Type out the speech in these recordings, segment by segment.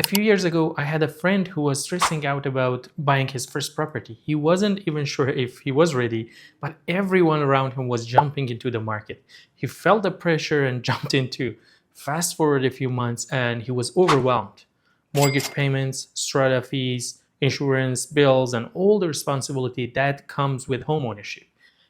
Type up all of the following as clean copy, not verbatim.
A few years ago, I had a friend who was stressing out about buying his first property. He wasn't even sure if he was ready, but everyone around him was jumping into the market. He felt the pressure and jumped in too. Fast forward a few months and he was overwhelmed. Mortgage payments, strata fees, insurance, bills, and all the responsibility that comes with homeownership.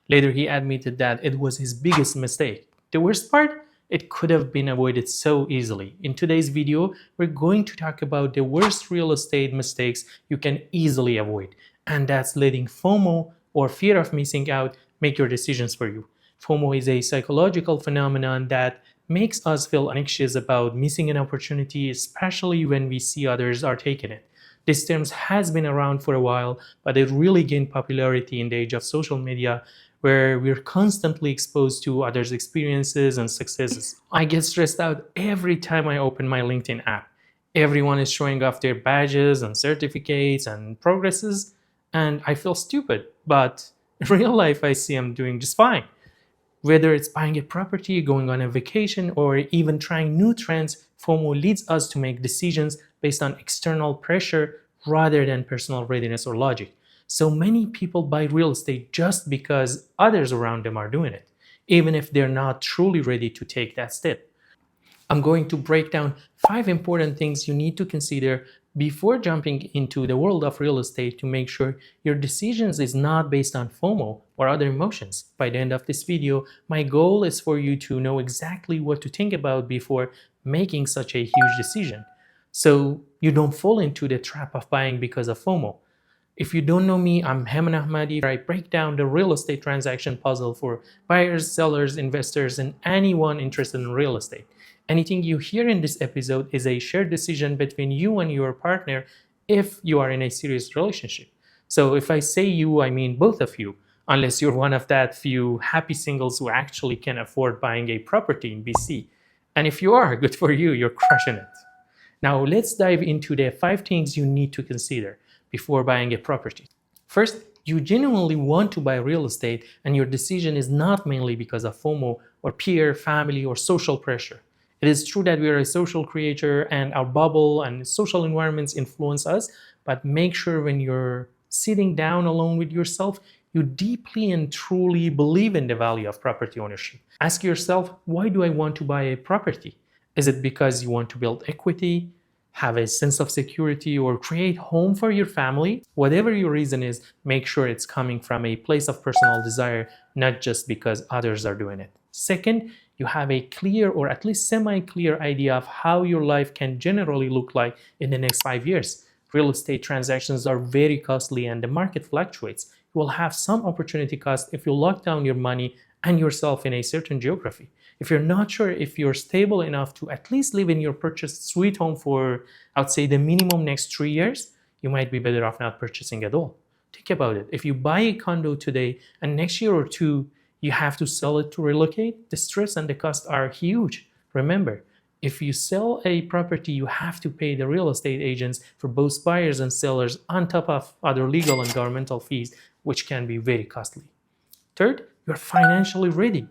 Later, he admitted that it was his biggest mistake. The worst part? It could have been avoided so easily. In today's video, we're going to talk about the worst real estate mistakes you can easily avoid, and that's letting FOMO, or fear of missing out, make your decisions for you. FOMO is a psychological phenomenon that makes us feel anxious about missing an opportunity, especially when we see others are taking it. This term has been around for a while, but it really gained popularity in the age of social media, where we're constantly exposed to others' experiences and successes. I get stressed out every time I open my LinkedIn app. Everyone is showing off their badges and certificates and progresses, and I feel stupid. But in real life, I see I'm doing just fine. Whether it's buying a property, going on a vacation, or even trying new trends, FOMO leads us to make decisions based on external pressure rather than personal readiness or logic. So many people buy real estate just because others around them are doing it, even if they're not truly ready to take that step. I'm going to break down 5 important things you need to consider before jumping into the world of real estate to make sure your decisions is not based on FOMO or other emotions. By the end of this video, my goal is for you to know exactly what to think about before making such a huge decision, so you don't fall into the trap of buying because of FOMO. If you don't know me, I'm Heman Ahmadi. I break down the real estate transaction puzzle for buyers, sellers, investors, and anyone interested in real estate. Anything you hear in this episode is a shared decision between you and your partner if you are in a serious relationship. So if I say you, I mean both of you, unless you're one of that few happy singles who actually can afford buying a property in BC. And if you are, good for you, you're crushing it. Now let's dive into the 5 things you need to consider before buying a property. First, you genuinely want to buy real estate and your decision is not mainly because of FOMO or peer, family, or social pressure. It is true that we are a social creature and our bubble and social environments influence us, but make sure when you're sitting down alone with yourself, you deeply and truly believe in the value of property ownership. Ask yourself, why do I want to buy a property? Is it because you want to build equity, have a sense of security, or create home for your family? Whatever your reason is, make sure it's coming from a place of personal desire, not just because others are doing it. Second, you have a clear or at least semi-clear idea of how your life can generally look like in the next 5 years. Real estate transactions are very costly and the market fluctuates. You will have some opportunity cost if you lock down your money and yourself in a certain geography. If you're not sure if you're stable enough to at least live in your purchased sweet home for, I would say, the minimum next 3 years, you might be better off not purchasing at all. Think about it. If you buy a condo today and next year or two, you have to sell it to relocate, the stress and the cost are huge. Remember, if you sell a property, you have to pay the real estate agents for both buyers and sellers on top of other legal and governmental fees, which can be very costly. Third, you're financially ready.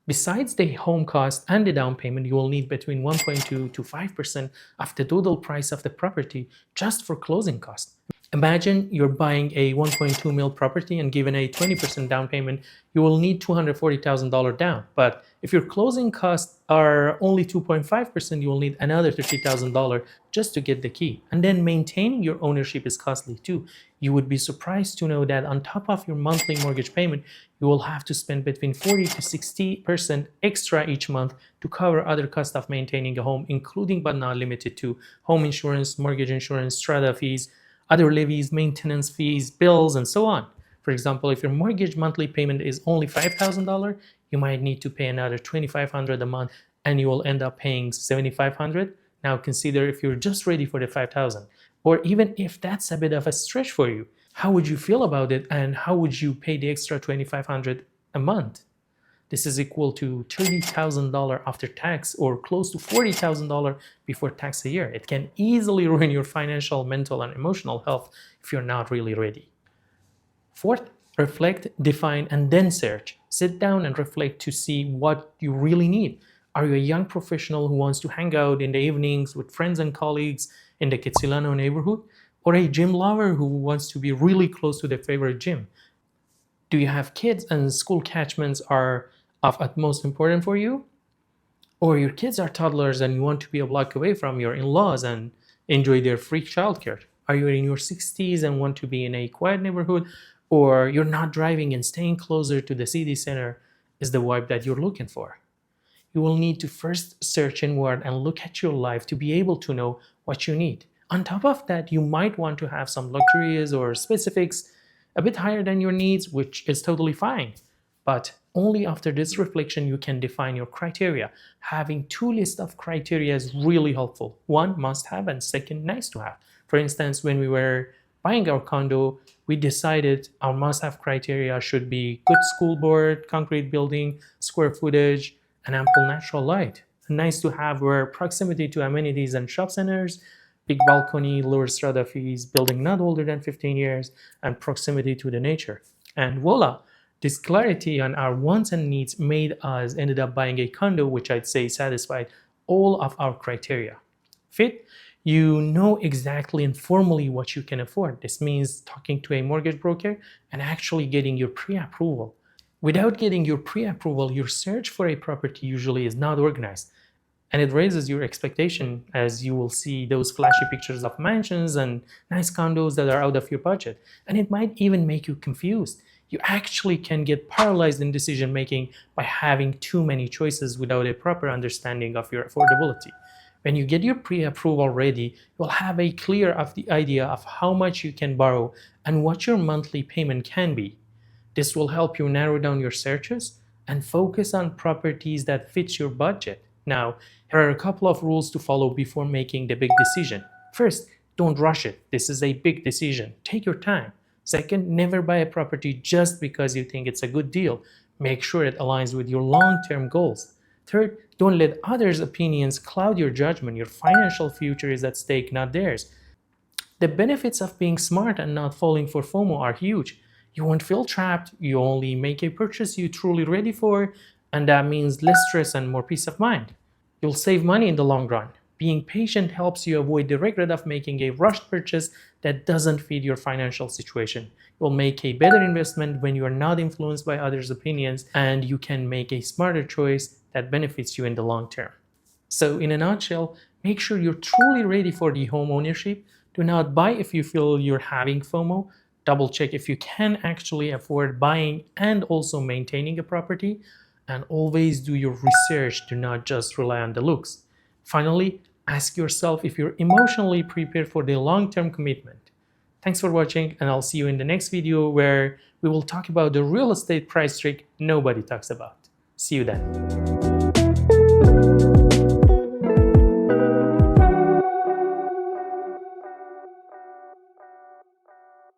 Besides the home cost and the down payment, you will need between 1.2 to 5% of the total price of the property just for closing costs. Imagine you're buying a 1.2 mil property and given a 20% down payment, you will need $240,000 down. But if your closing costs are only 2.5%, you will need another $30,000 just to get the key. And then maintaining your ownership is costly too. You would be surprised to know that on top of your monthly mortgage payment, you will have to spend between 40 to 60% extra each month to cover other costs of maintaining a home, including but not limited to home insurance, mortgage insurance, strata fees, other levies, maintenance fees, bills, and so on. For example, if your mortgage monthly payment is only $5,000, you might need to pay another $2,500 a month and you will end up paying $7,500. Now consider if you're just ready for the $5,000, or even if that's a bit of a stretch for you, how would you feel about it and how would you pay the extra $2,500 a month? This is equal to $30,000 after tax or close to $40,000 before tax a year. It can easily ruin your financial, mental, and emotional health if you're not really ready. Fourth, reflect, define, and then search. Sit down and reflect to see what you really need. Are you a young professional who wants to hang out in the evenings with friends and colleagues, in the Kitsilano neighborhood, or a gym lover who wants to be really close to their favorite gym? Do you have kids and school catchments are of utmost importance for you? Or your kids are toddlers and you want to be a block away from your in-laws and enjoy their free childcare? Are you in your 60s and want to be in a quiet neighborhood? Or you're not driving and staying closer to the city center is the vibe that you're looking for? You will need to first search inward and look at your life to be able to know what you need. On top of that, you might want to have some luxuries or specifics a bit higher than your needs, which is totally fine. But only after this reflection you can define your criteria. Having two lists of criteria is really helpful. One, must have, and second, nice to have. For instance, when we were buying our condo, we decided our must have criteria should be good school board, concrete building, square footage, and ample natural light. Nice to have were proximity to amenities and shop centers, big balcony, lower strata fees, building not older than 15 years, and proximity to the nature. And voila, this clarity on our wants and needs made us ended up buying a condo which I'd say satisfied all of our criteria. Fit, you know exactly and formally what you can afford. This means talking to a mortgage broker and actually getting your pre-approval. Without getting your pre-approval, your search for a property usually is not organized. And it raises your expectation as you will see those flashy pictures of mansions and nice condos that are out of your budget. And it might even make you confused. You actually can get paralyzed in decision making by having too many choices without a proper understanding of your affordability. When you get your pre-approval ready, you'll have a clear of the idea of how much you can borrow and what your monthly payment can be. This will help you narrow down your searches and focus on properties that fit your budget. Now, here are a couple of rules to follow before making the big decision. First, don't rush it. This is a big decision. Take your time. Second, never buy a property just because you think it's a good deal. Make sure it aligns with your long-term goals. Third, don't let others' opinions cloud your judgment. Your financial future is at stake, not theirs. The benefits of being smart and not falling for FOMO are huge. You won't feel trapped. You only make a purchase you're truly ready for, and that means less stress and more peace of mind. You'll save money in the long run. Being patient helps you avoid the regret of making a rushed purchase that doesn't fit your financial situation. You'll make a better investment when you are not influenced by others' opinions, and you can make a smarter choice that benefits you in the long term. So in a nutshell, make sure you're truly ready for the home ownership. Do not buy if you feel you're having FOMO. Double check if you can actually afford buying and also maintaining a property. And always do your research. Do not just rely on the looks. Finally, ask yourself if you're emotionally prepared for the long-term commitment. Thanks for watching, and I'll see you in the next video where we will talk about the real estate price trick nobody talks about. See you then.